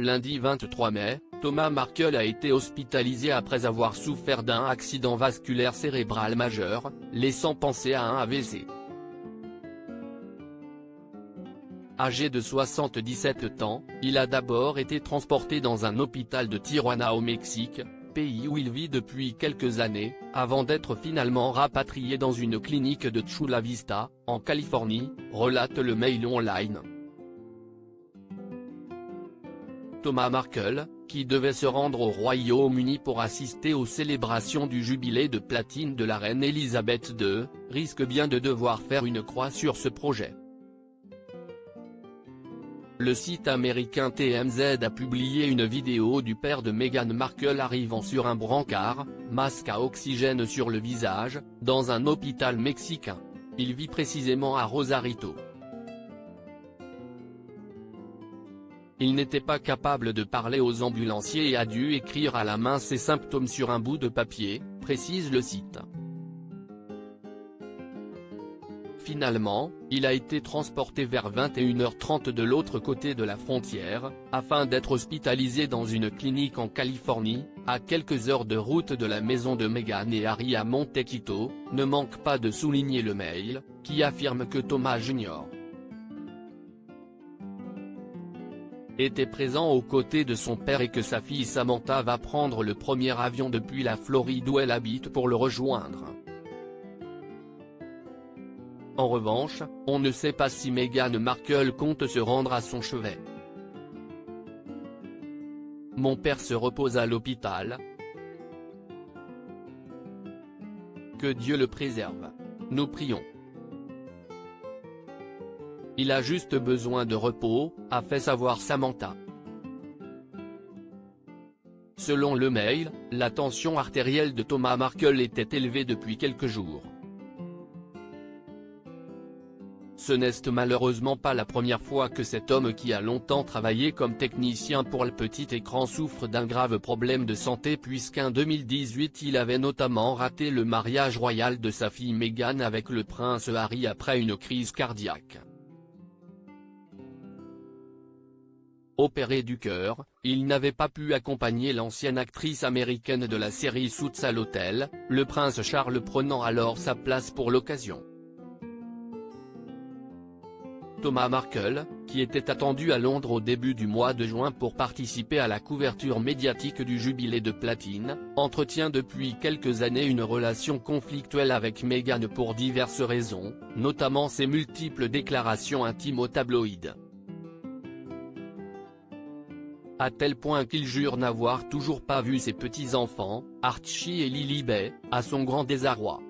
Lundi 23 mai, Thomas Markle a été hospitalisé après avoir souffert d'un accident vasculaire cérébral majeur, laissant penser à un AVC. Âgé de 77 ans, il a d'abord été transporté dans un hôpital de Tijuana au Mexique, pays où il vit depuis quelques années, avant d'être finalement rapatrié dans une clinique de Chula Vista, en Californie, relate le Mail Online. Thomas Markle, qui devait se rendre au Royaume-Uni pour assister aux célébrations du jubilé de platine de la reine Elisabeth II, risque bien de devoir faire une croix sur ce projet. Le site américain TMZ a publié une vidéo du père de Meghan Markle arrivant sur un brancard, masque à oxygène sur le visage, dans un hôpital mexicain. Il vit précisément à Rosarito. Il n'était pas capable de parler aux ambulanciers et a dû écrire à la main ses symptômes sur un bout de papier, précise le site. Finalement, il a été transporté vers 21h30 de l'autre côté de la frontière, afin d'être hospitalisé dans une clinique en Californie, à quelques heures de route de la maison de Meghan et Harry à Montecito, ne manque pas de souligner le Mail, qui affirme que Thomas Jr. était présent aux côtés de son père et que sa fille Samantha va prendre le premier avion depuis la Floride où elle habite pour le rejoindre. En revanche, on ne sait pas si Meghan Markle compte se rendre à son chevet. Mon père se repose à l'hôpital. Que Dieu le préserve. Nous prions. Il a juste besoin de repos, a fait savoir Samantha. Selon le Mail, la tension artérielle de Thomas Markle était élevée depuis quelques jours. Ce n'est malheureusement pas la première fois que cet homme qui a longtemps travaillé comme technicien pour le petit écran souffre d'un grave problème de santé puisqu'en 2018 il avait notamment raté le mariage royal de sa fille Meghan avec le prince Harry après une crise cardiaque. Opéré du cœur, il n'avait pas pu accompagner l'ancienne actrice américaine de la série Suits à l'hôtel, le prince Charles prenant alors sa place pour l'occasion. Thomas Markle, qui était attendu à Londres au début du mois de juin pour participer à la couverture médiatique du jubilé de platine, entretient depuis quelques années une relation conflictuelle avec Meghan pour diverses raisons, notamment ses multiples déclarations intimes aux tabloïds. À tel point qu'il jure n'avoir toujours pas vu ses petits-enfants, Archie et Lily Bay, à son grand désarroi.